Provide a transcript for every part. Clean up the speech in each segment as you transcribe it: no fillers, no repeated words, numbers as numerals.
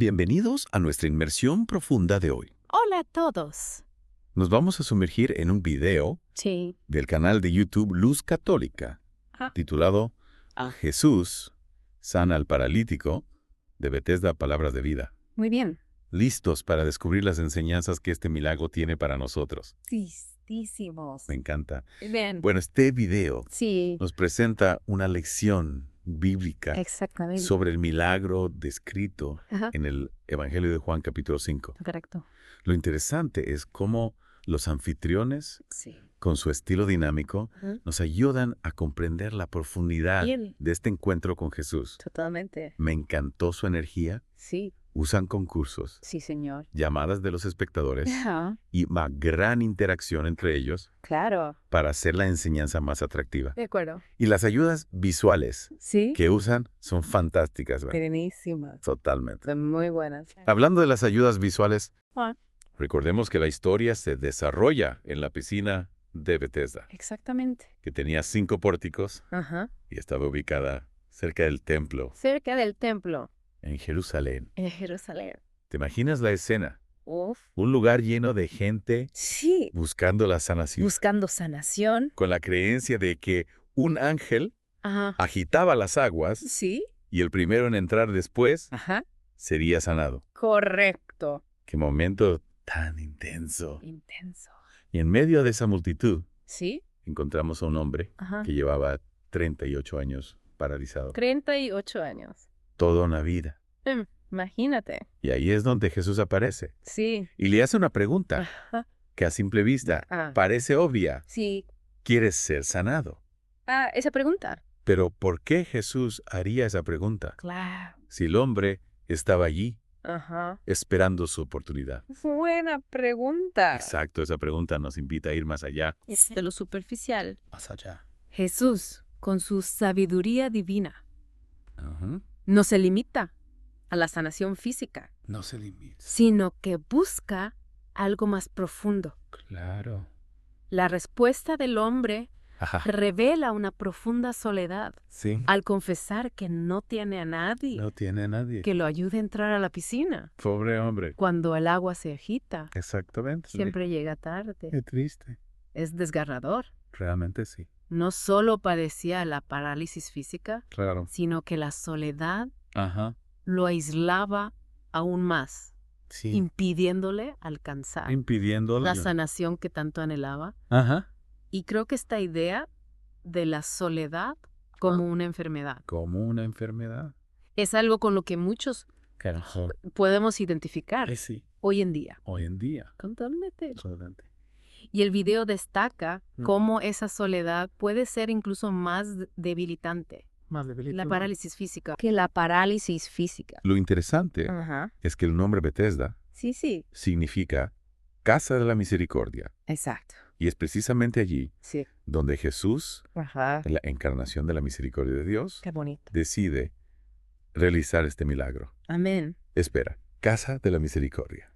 Bienvenidos a nuestra inmersión profunda de hoy. Hola a todos. Nos vamos a sumergir en un video Sí. del canal de YouTube Luz Católica, titulado Jesús sana al paralítico de Bethesda Palabras de Vida. Muy bien. Listos para descubrir las enseñanzas que este milagro tiene para nosotros. Listísimos. Me encanta. Bien. Bueno, este video Sí, nos presenta una lección bíblica exactamente. sobre el milagro descrito Ajá. en el Evangelio de Juan capítulo 5. Correcto. Lo interesante es cómo los anfitriones, Sí. con su estilo dinámico, Ujú. nos ayudan a comprender la profundidad Bien. de este encuentro con Jesús. Totalmente. Me encantó su energía. Sí. Usan concursos, Sí, señor. llamadas de los espectadores Ajá. y una gran interacción entre ellos Claro. para hacer la enseñanza más atractiva. De acuerdo. Y las ayudas visuales Sí. que usan son fantásticas, ¿verdad? Buenísimas. Totalmente. Son muy buenas. Hablando de las ayudas visuales, Ah, recordemos que la historia se desarrolla en la piscina de Bethesda, exactamente. que tenía 5 pórticos Ajá. y estaba ubicada cerca del templo Cerca del templo en Jerusalén. en Jerusalén. ¿Te imaginas la escena? Uf. Un lugar lleno de gente Sí. buscando la sanación, Buscando sanación. con la creencia de que un ángel Ajá. agitaba las aguas Sí. y el primero en entrar después Ajá. sería sanado. Correcto. ¡Qué momento tan intenso! Intenso. Y en medio de esa multitud ¿Sí? encontramos a un hombre Ajá. que llevaba 38 años paralizado. 38 años. Toda una vida. Imagínate. Y ahí es donde Jesús aparece. Sí. Y le hace una pregunta Ajá. que a simple vista Ah. parece obvia. Sí. ¿Quieres ser sanado? Esa pregunta. Pero ¿por qué Jesús haría esa pregunta? Claro. Si el hombre estaba allí Ajá. esperando su oportunidad. Buena pregunta. Exacto, esa pregunta nos invita a ir más allá. De lo superficial. Más allá. Jesús, con su sabiduría divina, Ajá. no se limita a la sanación física, No se limita. sino que busca algo más profundo. Claro. La respuesta del hombre Ajá. revela una profunda soledad Sí. al confesar que no tiene a nadie No tiene a nadie. que lo ayude a entrar a la piscina. Pobre hombre. Cuando el agua se agita, Exactamente. siempre llega tarde. Qué triste. Es desgarrador. Realmente sí. No solo padecía la parálisis física, Claro. sino que la soledad Ajá. lo aislaba aún más, Sí. impidiéndole alcanzar Impidiéndolo. la sanación que tanto anhelaba. Ajá. Y creo que esta idea de la soledad como una enfermedad Como una enfermedad. es algo con lo que muchos Carajo. podemos identificar Sí. hoy en día. Hoy en día. Totalmente. Solamente. Y el video destaca Mm. cómo esa soledad puede ser incluso más debilitante. Más debilitado. La parálisis física. Que la parálisis física. Lo interesante Ajá. es que el nombre Bethesda Sí, sí. significa Casa de la Misericordia. Exacto. Y es precisamente allí Sí. donde Jesús, Ajá. la encarnación de la misericordia de Dios, Qué bonito. decide realizar este milagro. Amén. Espera, Casa de la Misericordia.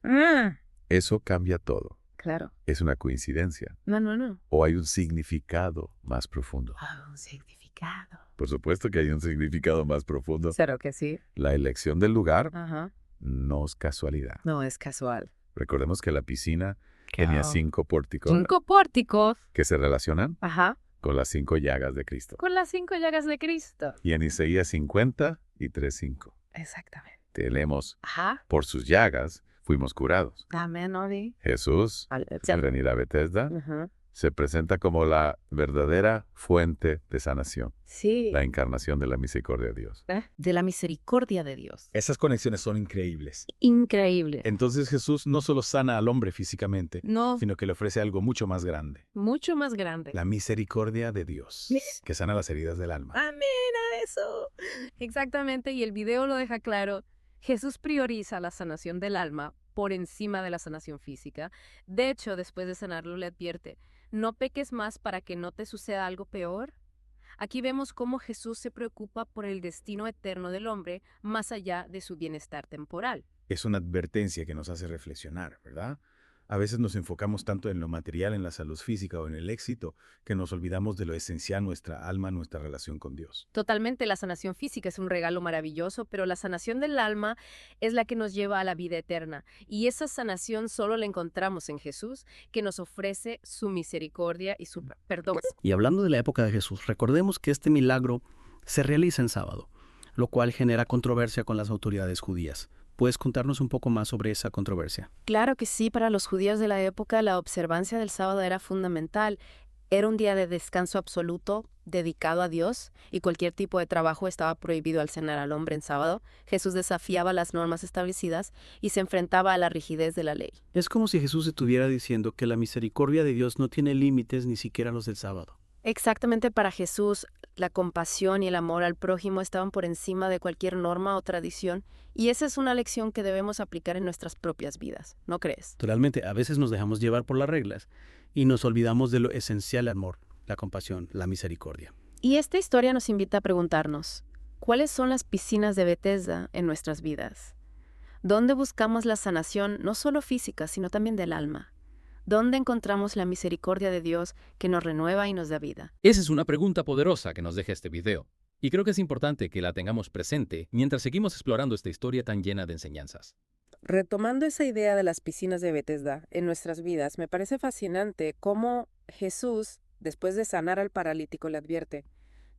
Eso cambia todo. Claro. ¿Es una coincidencia? No, no, no. ¿O hay un significado más profundo? Un significado. Por supuesto que hay un significado más profundo. Claro que sí. La elección del lugar Ajá. no es casualidad. No es casual. Recordemos que la piscina tenía 5 pórticos 5 pórticos. que se relacionan Ajá. con las 5 llagas de Cristo. Con las 5 llagas de Cristo. Y en Isaías 50 y 3:5 Exactamente. leemos, Ajá. por sus llagas fuimos curados. Amén, Ori. Jesús, al venir a Bethesda, Ajá. se presenta como la verdadera fuente de sanación, Sí. la encarnación de la misericordia de Dios. De la misericordia de Dios. Esas conexiones son increíbles. Increíble. Entonces Jesús no solo sana al hombre físicamente, No, sino que le ofrece algo mucho más grande. mucho más grande. La misericordia de Dios, Sí. que sana las heridas del alma. Amén a eso. Exactamente, y el video lo deja claro. Jesús prioriza la sanación del alma por encima de la sanación física. De hecho, después de sanarlo, le advierte, no peques más para que no te suceda algo peor. Aquí vemos cómo Jesús se preocupa por el destino eterno del hombre más allá de su bienestar temporal. Es una advertencia que nos hace reflexionar, ¿verdad? A veces nos enfocamos tanto en lo material, en la salud física o en el éxito, que nos olvidamos de lo esencial, nuestra alma, nuestra relación con Dios. Totalmente, la sanación física es un regalo maravilloso, pero la sanación del alma es la que nos lleva a la vida eterna. Y esa sanación solo la encontramos en Jesús, que nos ofrece su misericordia y su perdón. Y hablando de la época de Jesús, recordemos que este milagro se realiza en sábado, lo cual genera controversia con las autoridades judías. ¿Puedes contarnos un poco más sobre esa controversia? Claro que sí, para los judíos de la época la observancia del sábado era fundamental. Era un día de descanso absoluto, dedicado a Dios, y cualquier tipo de trabajo estaba prohibido al cenar al hombre en sábado. Jesús desafiaba las normas establecidas y se enfrentaba a la rigidez de la ley. Es como si Jesús estuviera diciendo que la misericordia de Dios no tiene límites, ni siquiera los del sábado. Exactamente, para Jesús, la compasión y el amor al prójimo estaban por encima de cualquier norma o tradición, y esa es una lección que debemos aplicar en nuestras propias vidas, ¿no crees? Totalmente, a veces nos dejamos llevar por las reglas y nos olvidamos de lo esencial: el amor, la compasión, la misericordia. Y esta historia nos invita a preguntarnos, ¿cuáles son las piscinas de Betesda en nuestras vidas? ¿Dónde buscamos la sanación no solo física, sino también del alma? ¿Dónde encontramos la misericordia de Dios que nos renueva y nos da vida? Esa es una pregunta poderosa que nos deja este video, y creo que es importante que la tengamos presente mientras seguimos explorando esta historia tan llena de enseñanzas. Retomando esa idea de las piscinas de Betesda en nuestras vidas, me parece fascinante cómo Jesús, después de sanar al paralítico, le advierte,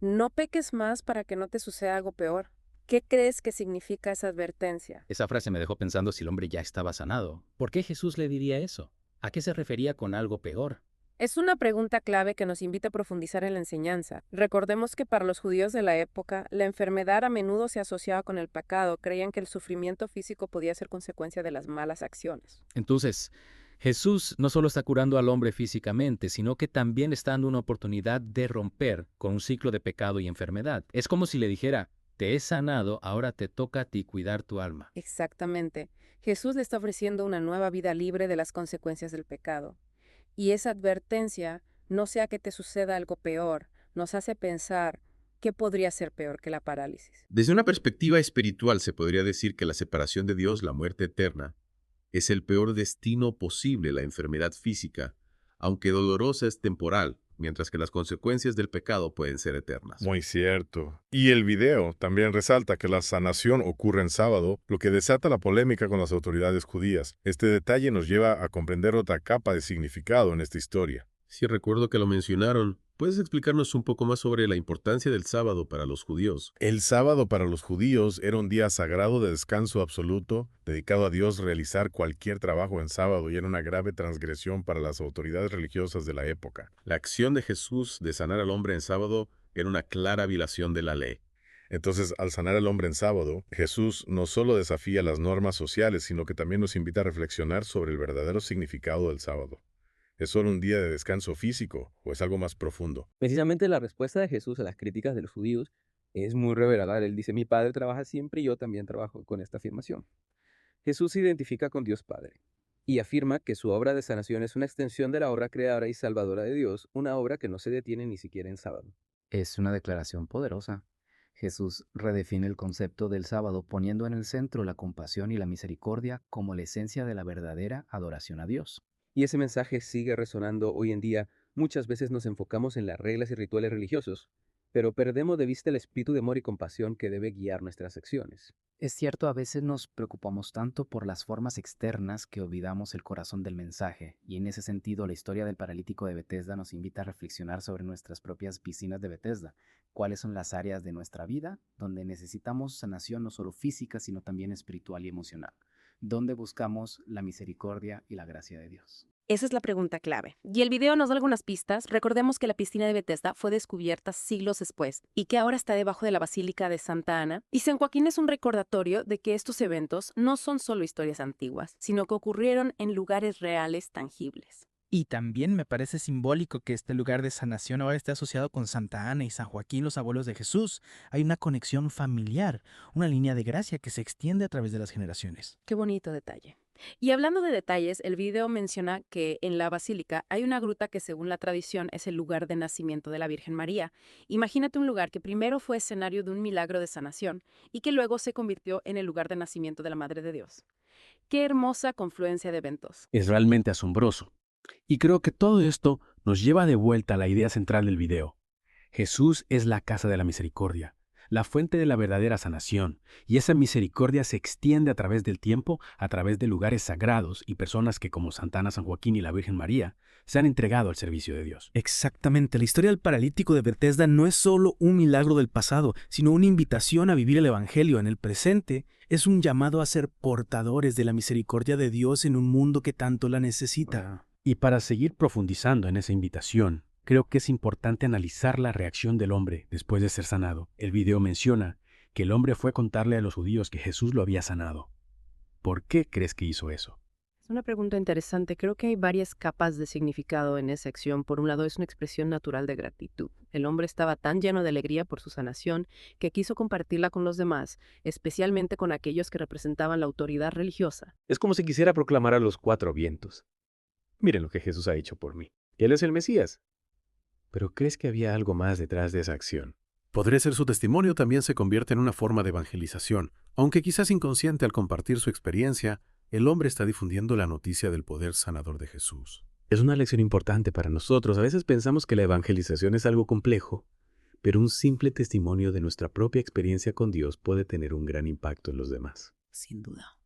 no peques más para que no te suceda algo peor. ¿Qué crees que significa esa advertencia? Esa frase me dejó pensando si el hombre ya estaba sanado. ¿Por qué Jesús le diría eso? ¿A qué se refería con algo peor? Es una pregunta clave que nos invita a profundizar en la enseñanza. Recordemos que para los judíos de la época, la enfermedad a menudo se asociaba con el pecado. Creían que el sufrimiento físico podía ser consecuencia de las malas acciones. Entonces, Jesús no solo está curando al hombre físicamente, sino que también está dando una oportunidad de romper con un ciclo de pecado y enfermedad. Es como si le dijera, te he sanado, ahora te toca a ti cuidar tu alma. Exactamente. Jesús le está ofreciendo una nueva vida libre de las consecuencias del pecado. Y esa advertencia, no sea que te suceda algo peor, nos hace pensar qué podría ser peor que la parálisis. Desde una perspectiva espiritual se podría decir que la separación de Dios, la muerte eterna, es el peor destino posible. La enfermedad física, aunque dolorosa, es temporal, mientras que las consecuencias del pecado pueden ser eternas. Muy cierto. Y el video también resalta que la sanación ocurre en sábado, lo que desata la polémica con las autoridades judías. Este detalle nos lleva a comprender otra capa de significado en esta historia. Sí, recuerdo que lo mencionaron. ¿Puedes explicarnos un poco más sobre la importancia del sábado para los judíos? El sábado para los judíos era un día sagrado de descanso absoluto, dedicado a Dios. Realizar cualquier trabajo en sábado y era una grave transgresión para las autoridades religiosas de la época. La acción de Jesús de sanar al hombre en sábado era una clara violación de la ley. Entonces, al sanar al hombre en sábado, Jesús no solo desafía las normas sociales, sino que también nos invita a reflexionar sobre el verdadero significado del sábado. ¿Es solo un día de descanso físico o es algo más profundo? Precisamente la respuesta de Jesús a las críticas de los judíos es muy reveladora. Él dice, mi Padre trabaja siempre y yo también trabajo, con esta afirmación. Jesús se identifica con Dios Padre y afirma que su obra de sanación es una extensión de la obra creadora y salvadora de Dios, una obra que no se detiene ni siquiera en sábado. Es una declaración poderosa. Jesús redefine el concepto del sábado poniendo en el centro la compasión y la misericordia como la esencia de la verdadera adoración a Dios. Y ese mensaje sigue resonando hoy en día. Muchas veces nos enfocamos en las reglas y rituales religiosos, pero perdemos de vista el espíritu de amor y compasión que debe guiar nuestras acciones. Es cierto, a veces nos preocupamos tanto por las formas externas que olvidamos el corazón del mensaje, y en ese sentido la historia del paralítico de Betesda nos invita a reflexionar sobre nuestras propias piscinas de Betesda. ¿Cuáles son las áreas de nuestra vida donde necesitamos sanación no solo física, sino también espiritual y emocional? ¿Dónde buscamos la misericordia y la gracia de Dios? Esa es la pregunta clave. Y el video nos da algunas pistas. Recordemos que la piscina de Betesda fue descubierta siglos después y que ahora está debajo de la Basílica de Santa Ana. Y San Joaquín es un recordatorio de que estos eventos no son solo historias antiguas, sino que ocurrieron en lugares reales, tangibles. Y también me parece simbólico que este lugar de sanación ahora esté asociado con Santa Ana y San Joaquín, los abuelos de Jesús. Hay una conexión familiar, una línea de gracia que se extiende a través de las generaciones. Qué bonito detalle. Y hablando de detalles, el video menciona que en la basílica hay una gruta que según la tradición es el lugar de nacimiento de la Virgen María. Imagínate un lugar que primero fue escenario de un milagro de sanación y que luego se convirtió en el lugar de nacimiento de la Madre de Dios. Qué hermosa confluencia de eventos. Es realmente asombroso. Y creo que todo esto nos lleva de vuelta a la idea central del video. Jesús es la casa de la misericordia, la fuente de la verdadera sanación, y esa misericordia se extiende a través del tiempo, a través de lugares sagrados y personas que, como Santa Ana, San Joaquín y la Virgen María, se han entregado al servicio de Dios. Exactamente, la historia del paralítico de Betesda no es solo un milagro del pasado, sino una invitación a vivir el Evangelio en el presente. Es un llamado a ser portadores de la misericordia de Dios en un mundo que tanto la necesita. Y para seguir profundizando en esa invitación, creo que es importante analizar la reacción del hombre después de ser sanado. El video menciona que el hombre fue a contarle a los judíos que Jesús lo había sanado. ¿Por qué crees que hizo eso? Es una pregunta interesante. Creo que hay varias capas de significado en esa acción. Por un lado, es una expresión natural de gratitud. El hombre estaba tan lleno de alegría por su sanación que quiso compartirla con los demás, especialmente con aquellos que representaban la autoridad religiosa. Es como si quisiera proclamar a los cuatro vientos: miren lo que Jesús ha hecho por mí. Él es el Mesías. ¿Pero crees que había algo más detrás de esa acción? Podría ser su testimonio también se convierte en una forma de evangelización. Aunque quizás inconsciente al compartir su experiencia, el hombre está difundiendo la noticia del poder sanador de Jesús. Es una lección importante para nosotros. A veces pensamos que la evangelización es algo complejo, pero un simple testimonio de nuestra propia experiencia con Dios puede tener un gran impacto en los demás. Sin duda.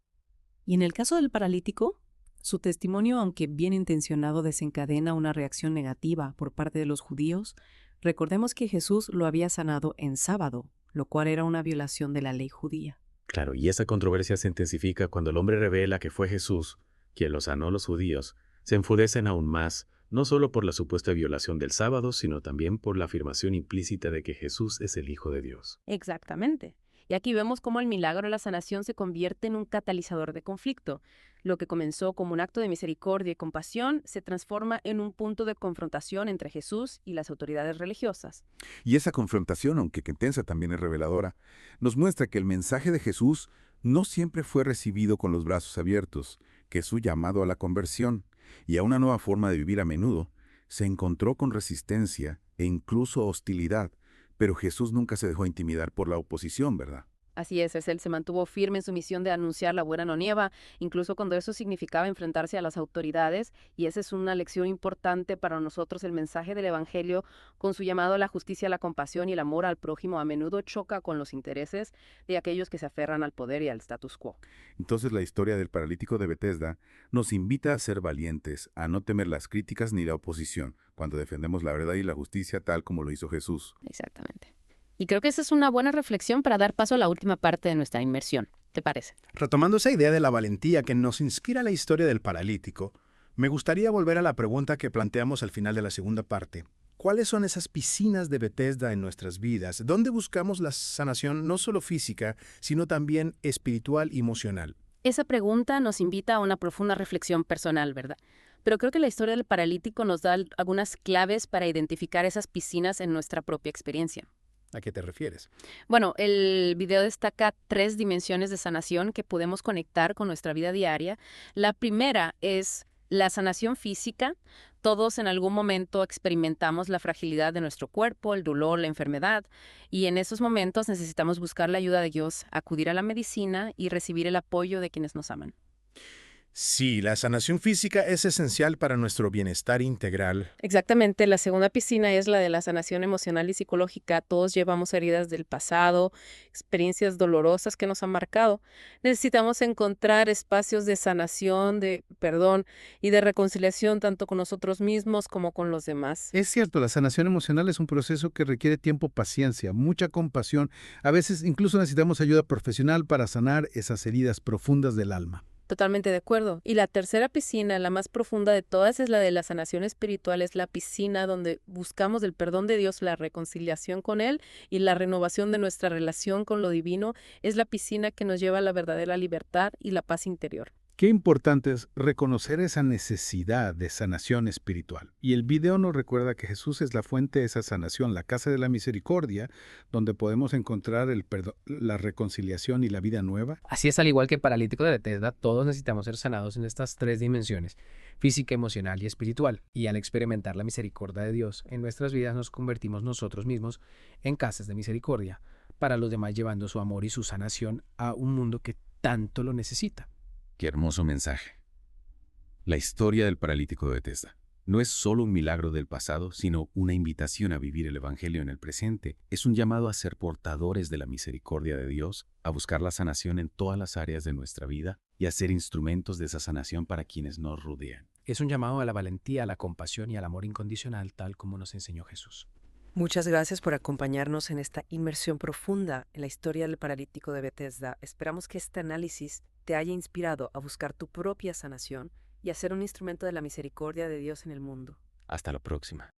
Y en el caso del paralítico, su testimonio, aunque bien intencionado, desencadena una reacción negativa por parte de los judíos. Recordemos que Jesús lo había sanado en sábado, lo cual era una violación de la ley judía. Claro, y esa controversia se intensifica cuando el hombre revela que fue Jesús quien lo sanó a los judíos. Se enfurecen aún más, no solo por la supuesta violación del sábado, sino también por la afirmación implícita de que Jesús es el Hijo de Dios. Exactamente. Y aquí vemos cómo el milagro de la sanación se convierte en un catalizador de conflicto. Lo que comenzó como un acto de misericordia y compasión se transforma en un punto de confrontación entre Jesús y las autoridades religiosas. Y esa confrontación, aunque intensa, también es reveladora, nos muestra que el mensaje de Jesús no siempre fue recibido con los brazos abiertos, que su llamado a la conversión y a una nueva forma de vivir a menudo se encontró con resistencia e incluso hostilidad. Pero Jesús nunca se dejó intimidar por la oposición, ¿verdad? Así es, él se mantuvo firme en su misión de anunciar la buena nueva, incluso cuando eso significaba enfrentarse a las autoridades, y esa es una lección importante para nosotros. El mensaje del Evangelio, con su llamado a la justicia, la compasión y el amor al prójimo, a menudo choca con los intereses de aquellos que se aferran al poder y al status quo. Entonces la historia del paralítico de Betesda nos invita a ser valientes, a no temer las críticas ni la oposición, cuando defendemos la verdad y la justicia tal como lo hizo Jesús. Exactamente. Y creo que esa es una buena reflexión para dar paso a la última parte de nuestra inmersión. ¿Te parece? Retomando esa idea de la valentía que nos inspira la historia del paralítico, me gustaría volver a la pregunta que planteamos al final de la segunda parte. ¿Cuáles son esas piscinas de Betesda en nuestras vidas? ¿Dónde buscamos la sanación no solo física, sino también espiritual y emocional? Esa pregunta nos invita a una profunda reflexión personal, ¿verdad? Pero creo que la historia del paralítico nos da algunas claves para identificar esas piscinas en nuestra propia experiencia. ¿A qué te refieres? Bueno, el video destaca 3 dimensiones de sanación que podemos conectar con nuestra vida diaria. La primera es la sanación física. Todos en algún momento experimentamos la fragilidad de nuestro cuerpo, el dolor, la enfermedad, y en esos momentos necesitamos buscar la ayuda de Dios, acudir a la medicina y recibir el apoyo de quienes nos aman. Sí, la sanación física es esencial para nuestro bienestar integral. Exactamente, la segunda piscina es la de la sanación emocional y psicológica. Todos llevamos heridas del pasado, experiencias dolorosas que nos han marcado. Necesitamos encontrar espacios de sanación, de perdón y de reconciliación tanto con nosotros mismos como con los demás. Es cierto, la sanación emocional es un proceso que requiere tiempo, paciencia, mucha compasión. A veces incluso necesitamos ayuda profesional para sanar esas heridas profundas del alma. Totalmente de acuerdo. Y la tercera piscina, la más profunda de todas, es la de la sanación espiritual. Es la piscina donde buscamos el perdón de Dios, la reconciliación con Él y la renovación de nuestra relación con lo divino. Es la piscina que nos lleva a la verdadera libertad y la paz interior. Qué importante es reconocer esa necesidad de sanación espiritual. Y el video nos recuerda que Jesús es la fuente de esa sanación, la casa de la misericordia, donde podemos encontrar el perdón, la reconciliación y la vida nueva. Así es, al igual que el paralítico de Betesda, todos necesitamos ser sanados en estas 3 dimensiones, física, emocional y espiritual. Y al experimentar la misericordia de Dios en nuestras vidas, nos convertimos nosotros mismos en casas de misericordia para los demás, llevando su amor y su sanación a un mundo que tanto lo necesita. Qué hermoso mensaje. La historia del paralítico de Betesda no es solo un milagro del pasado, sino una invitación a vivir el Evangelio en el presente. Es un llamado a ser portadores de la misericordia de Dios, a buscar la sanación en todas las áreas de nuestra vida y a ser instrumentos de esa sanación para quienes nos rodean. Es un llamado a la valentía, a la compasión y al amor incondicional, tal como nos enseñó Jesús. Muchas gracias por acompañarnos en esta inmersión profunda en la historia del paralítico de Betesda. Esperamos que este análisis te haya inspirado a buscar tu propia sanación y a ser un instrumento de la misericordia de Dios en el mundo. Hasta la próxima.